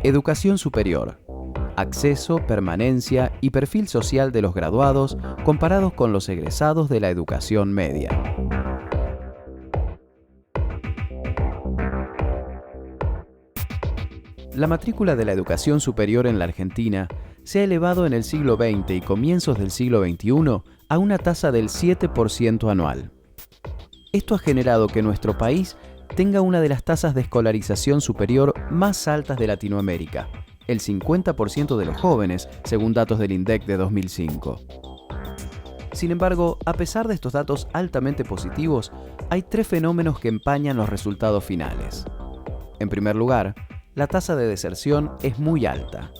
Educación superior. Acceso, permanencia y perfil social de los graduados comparados con los egresados de la educación media. La matrícula de la educación superior en la Argentina se ha elevado en el siglo XX y comienzos del siglo XXI a una tasa del 7% anual. Esto ha generado que nuestro país tenga una de las tasas de escolarización superior más altas de Latinoamérica, el 50% de los jóvenes, según datos del INDEC de 2005. Sin embargo, a pesar de estos datos altamente positivos, hay tres fenómenos que empañan los resultados finales. En primer lugar, la tasa de deserción es muy alta.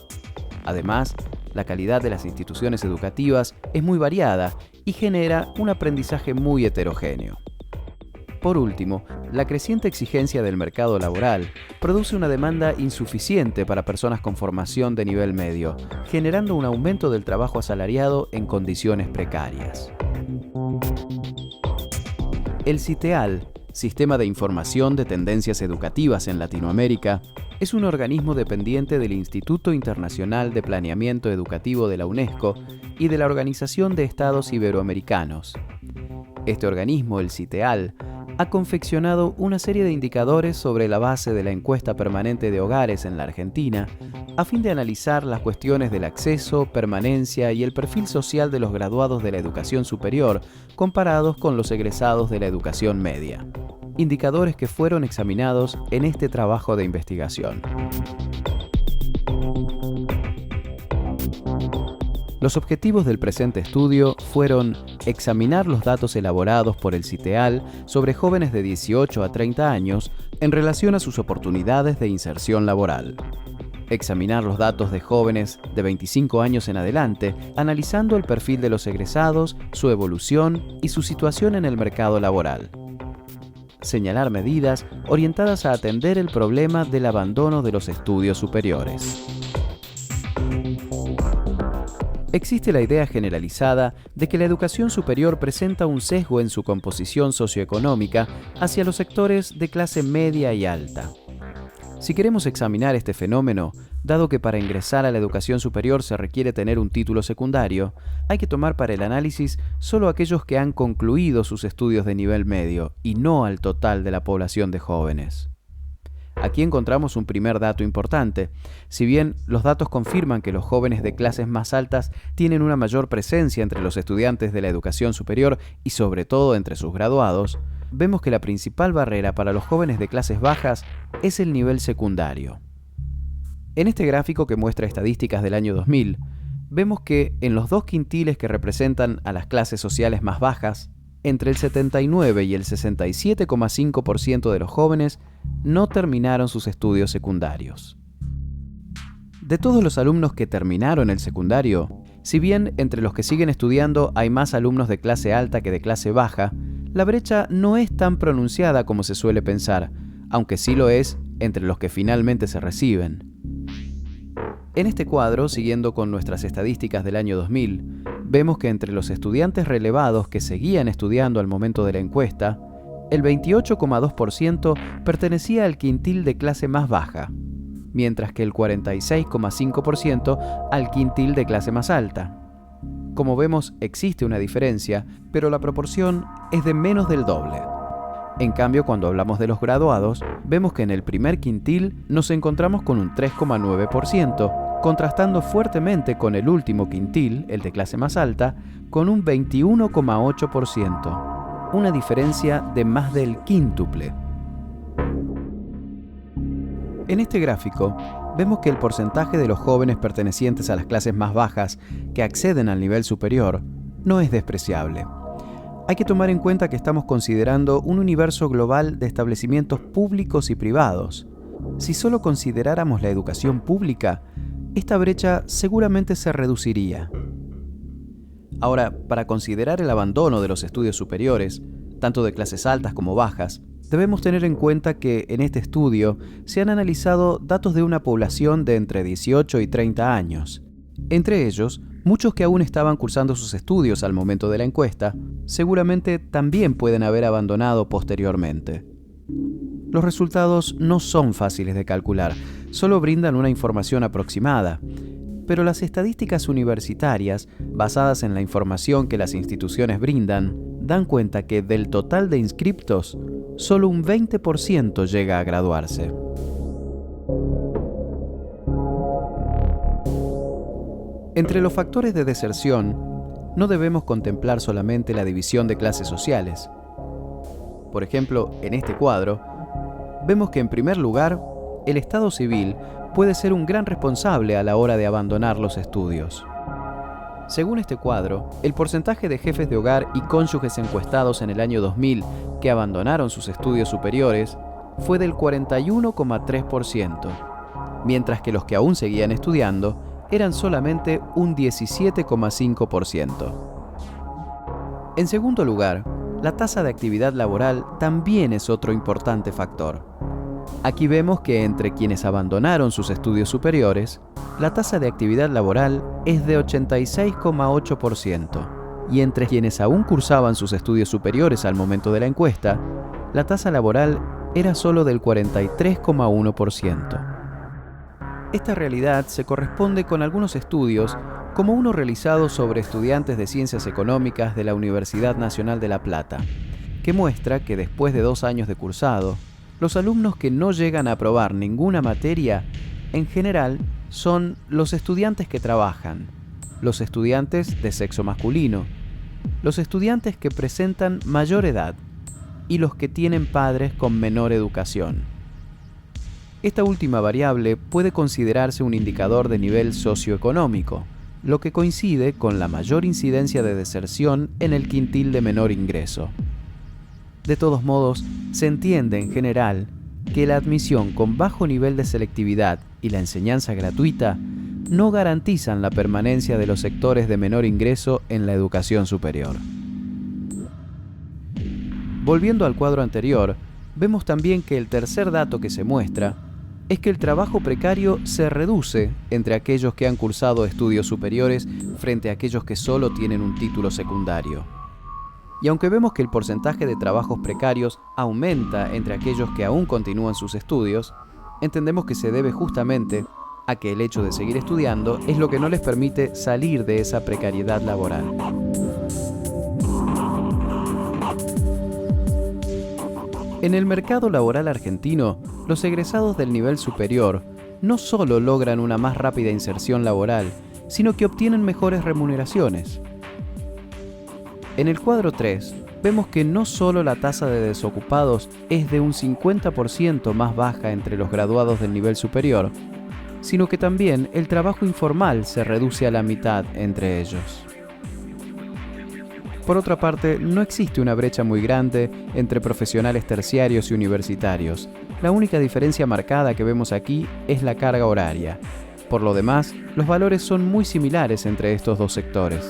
Además, la calidad de las instituciones educativas es muy variada y genera un aprendizaje muy heterogéneo. Por último, la creciente exigencia del mercado laboral produce una demanda insuficiente para personas con formación de nivel medio, generando un aumento del trabajo asalariado en condiciones precarias. El CITEAL, Sistema de Información de Tendencias Educativas en Latinoamérica, es un organismo dependiente del Instituto Internacional de Planeamiento Educativo de la UNESCO y de la Organización de Estados Iberoamericanos. Este organismo, el CITEAL, ha confeccionado una serie de indicadores sobre la base de la encuesta permanente de hogares en la Argentina, a fin de analizar las cuestiones del acceso, permanencia y el perfil social de los graduados de la educación superior comparados con los egresados de la educación media. Indicadores que fueron examinados en este trabajo de investigación. Los objetivos del presente estudio fueron examinar los datos elaborados por el CITEAL sobre jóvenes de 18 a 30 años en relación a sus oportunidades de inserción laboral. Examinar los datos de jóvenes de 25 años en adelante, analizando el perfil de los egresados, su evolución y su situación en el mercado laboral. Señalar medidas orientadas a atender el problema del abandono de los estudios superiores. Existe la idea generalizada de que la educación superior presenta un sesgo en su composición socioeconómica hacia los sectores de clase media y alta. Si queremos examinar este fenómeno, dado que para ingresar a la educación superior se requiere tener un título secundario, hay que tomar para el análisis solo aquellos que han concluido sus estudios de nivel medio y no al total de la población de jóvenes. Aquí encontramos un primer dato importante. Si bien los datos confirman que los jóvenes de clases más altas tienen una mayor presencia entre los estudiantes de la educación superior y sobre todo entre sus graduados, vemos que la principal barrera para los jóvenes de clases bajas es el nivel secundario. En este gráfico que muestra estadísticas del año 2000, vemos que en los dos quintiles que representan a las clases sociales más bajas, entre el 79 y el 67,5% de los jóvenes no terminaron sus estudios secundarios. De todos los alumnos que terminaron el secundario, si bien entre los que siguen estudiando hay más alumnos de clase alta que de clase baja, la brecha no es tan pronunciada como se suele pensar, aunque sí lo es entre los que finalmente se reciben. En este cuadro, siguiendo con nuestras estadísticas del año 2000, vemos que entre los estudiantes relevados que seguían estudiando al momento de la encuesta, el 28,2% pertenecía al quintil de clase más baja, mientras que el 46,5% al quintil de clase más alta. Como vemos, existe una diferencia, pero la proporción es de menos del doble. En cambio, cuando hablamos de los graduados, vemos que en el primer quintil nos encontramos con un 3,9%, contrastando fuertemente con el último quintil, el de clase más alta, con un 21,8%, una diferencia de más del quíntuple. En este gráfico, vemos que el porcentaje de los jóvenes pertenecientes a las clases más bajas que acceden al nivel superior no es despreciable. Hay que tomar en cuenta que estamos considerando un universo global de establecimientos públicos y privados. Si solo consideráramos la educación pública, esta brecha seguramente se reduciría. Ahora, para considerar el abandono de los estudios superiores, tanto de clases altas como bajas, debemos tener en cuenta que en este estudio se han analizado datos de una población de entre 18 y 30 años. Entre ellos, muchos que aún estaban cursando sus estudios al momento de la encuesta, seguramente también pueden haber abandonado posteriormente. Los resultados no son fáciles de calcular, solo brindan una información aproximada. Pero las estadísticas universitarias, basadas en la información que las instituciones brindan, dan cuenta que del total de inscriptos, solo un 20% llega a graduarse. Entre los factores de deserción, no debemos contemplar solamente la división de clases sociales. Por ejemplo, en este cuadro, vemos que en primer lugar, el estado civil puede ser un gran responsable a la hora de abandonar los estudios. Según este cuadro, el porcentaje de jefes de hogar y cónyuges encuestados en el año 2000 que abandonaron sus estudios superiores fue del 41,3%, mientras que los que aún seguían estudiando eran solamente un 17,5%. En segundo lugar, la tasa de actividad laboral también es otro importante factor. Aquí vemos que entre quienes abandonaron sus estudios superiores, la tasa de actividad laboral es de 86,8%, y entre quienes aún cursaban sus estudios superiores al momento de la encuesta, la tasa laboral era solo del 43,1%. Esta realidad se corresponde con algunos estudios, como uno realizado sobre estudiantes de Ciencias Económicas de la Universidad Nacional de La Plata, que muestra que después de 2 años de cursado, los alumnos que no llegan a aprobar ninguna materia, en general, son los estudiantes que trabajan, los estudiantes de sexo masculino, los estudiantes que presentan mayor edad y los que tienen padres con menor educación. Esta última variable puede considerarse un indicador de nivel socioeconómico, lo que coincide con la mayor incidencia de deserción en el quintil de menor ingreso. De todos modos, se entiende en general que la admisión con bajo nivel de selectividad y la enseñanza gratuita no garantizan la permanencia de los sectores de menor ingreso en la educación superior. Volviendo al cuadro anterior, vemos también que el tercer dato que se muestra es que el trabajo precario se reduce entre aquellos que han cursado estudios superiores frente a aquellos que solo tienen un título secundario. Y aunque vemos que el porcentaje de trabajos precarios aumenta entre aquellos que aún continúan sus estudios, entendemos que se debe justamente a que el hecho de seguir estudiando es lo que no les permite salir de esa precariedad laboral. En el mercado laboral argentino, los egresados del nivel superior no solo logran una más rápida inserción laboral, sino que obtienen mejores remuneraciones. En el cuadro 3, vemos que no solo la tasa de desocupados es de un 50% más baja entre los graduados del nivel superior, sino que también el trabajo informal se reduce a la mitad entre ellos. Por otra parte, no existe una brecha muy grande entre profesionales terciarios y universitarios. La única diferencia marcada que vemos aquí es la carga horaria. Por lo demás, los valores son muy similares entre estos dos sectores.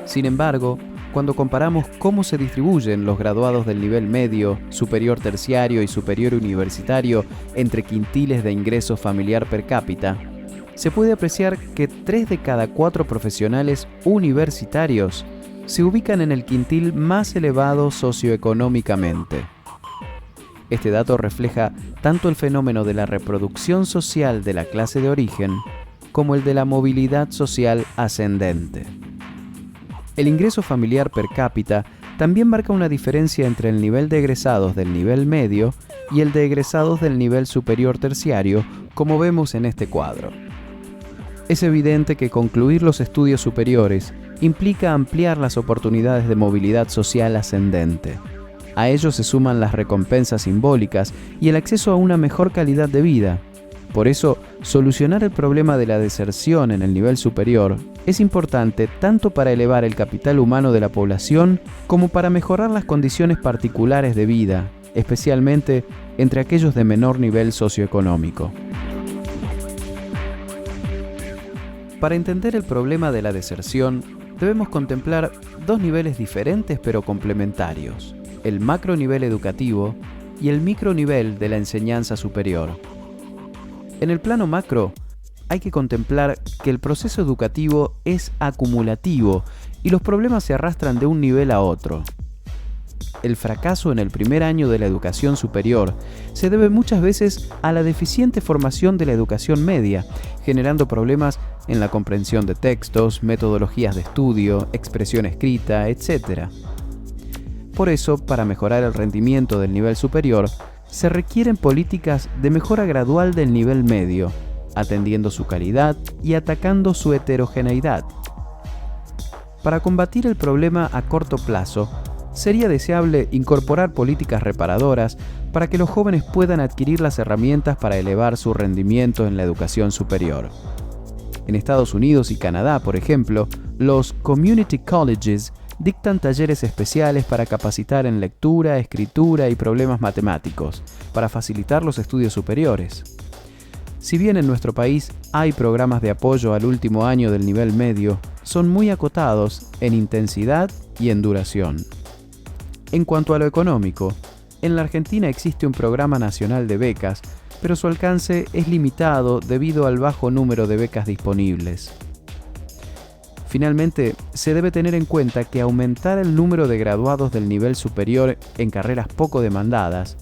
Sin embargo, cuando comparamos cómo se distribuyen los graduados del nivel medio, superior terciario y superior universitario entre quintiles de ingreso familiar per cápita, se puede apreciar que 3 de cada 4 profesionales universitarios se ubican en el quintil más elevado socioeconómicamente. Este dato refleja tanto el fenómeno de la reproducción social de la clase de origen como el de la movilidad social ascendente. El ingreso familiar per cápita también marca una diferencia entre el nivel de egresados del nivel medio y el de egresados del nivel superior terciario, como vemos en este cuadro. Es evidente que concluir los estudios superiores implica ampliar las oportunidades de movilidad social ascendente. A ello se suman las recompensas simbólicas y el acceso a una mejor calidad de vida. Por eso, solucionar el problema de la deserción en el nivel superior es importante tanto para elevar el capital humano de la población como para mejorar las condiciones particulares de vida, especialmente entre aquellos de menor nivel socioeconómico. Para entender el problema de la deserción, debemos contemplar 2 niveles diferentes pero complementarios: el macronivel educativo y el micronivel de la enseñanza superior. En el plano macro, hay que contemplar que el proceso educativo es acumulativo y los problemas se arrastran de un nivel a otro. el fracaso en el primer año de la educación superior se debe muchas veces a la deficiente formación de la educación media, generando problemas en la comprensión de textos, metodologías de estudio, expresión escrita, etc. Por eso, para mejorar el rendimiento del nivel superior, se requieren políticas de mejora gradual del nivel medio, atendiendo su calidad y atacando su heterogeneidad. Para combatir el problema a corto plazo, sería deseable incorporar políticas reparadoras para que los jóvenes puedan adquirir las herramientas para elevar su rendimiento en la educación superior. En Estados Unidos y Canadá, por ejemplo, los community colleges dictan talleres especiales para capacitar en lectura, escritura y problemas matemáticos, para facilitar los estudios superiores. Si bien en nuestro país hay programas de apoyo al último año del nivel medio, son muy acotados en intensidad y en duración. En cuanto a lo económico, en la Argentina existe un programa nacional de becas, pero su alcance es limitado debido al bajo número de becas disponibles. Finalmente, se debe tener en cuenta que aumentar el número de graduados del nivel superior en carreras poco demandadas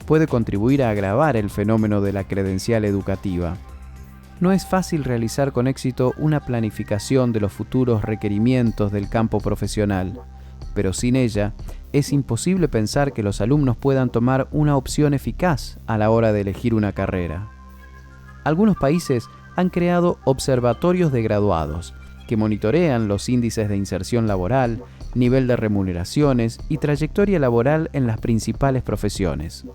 puede contribuir a agravar el fenómeno de la credencial educativa. No es fácil realizar con éxito una planificación de los futuros requerimientos del campo profesional, pero sin ella es imposible pensar que los alumnos puedan tomar una opción eficaz a la hora de elegir una carrera. Algunos países han creado observatorios de graduados que monitorean los índices de inserción laboral, nivel de remuneraciones y trayectoria laboral en las principales profesiones.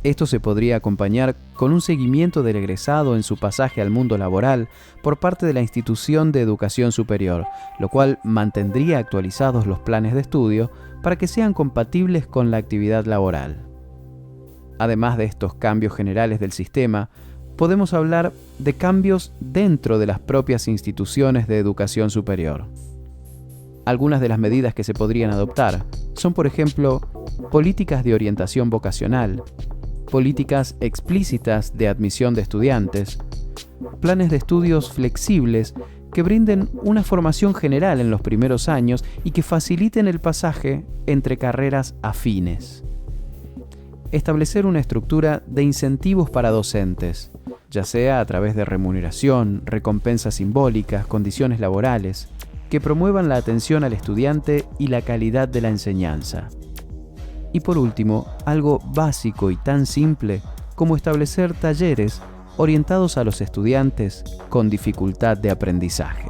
Esto se podría acompañar con un seguimiento del egresado en su pasaje al mundo laboral por parte de la institución de educación superior, lo cual mantendría actualizados los planes de estudio para que sean compatibles con la actividad laboral. Además de estos cambios generales del sistema, podemos hablar de cambios dentro de las propias instituciones de educación superior. Algunas de las medidas que se podrían adoptar son, por ejemplo, políticas de orientación vocacional, políticas explícitas de admisión de estudiantes, planes de estudios flexibles que brinden una formación general en los primeros años y que faciliten el pasaje entre carreras afines. Establecer una estructura de incentivos para docentes, ya sea a través de remuneración, recompensas simbólicas, condiciones laborales, que promuevan la atención al estudiante y la calidad de la enseñanza. Y por último, algo básico y tan simple como establecer talleres orientados a los estudiantes con dificultad de aprendizaje.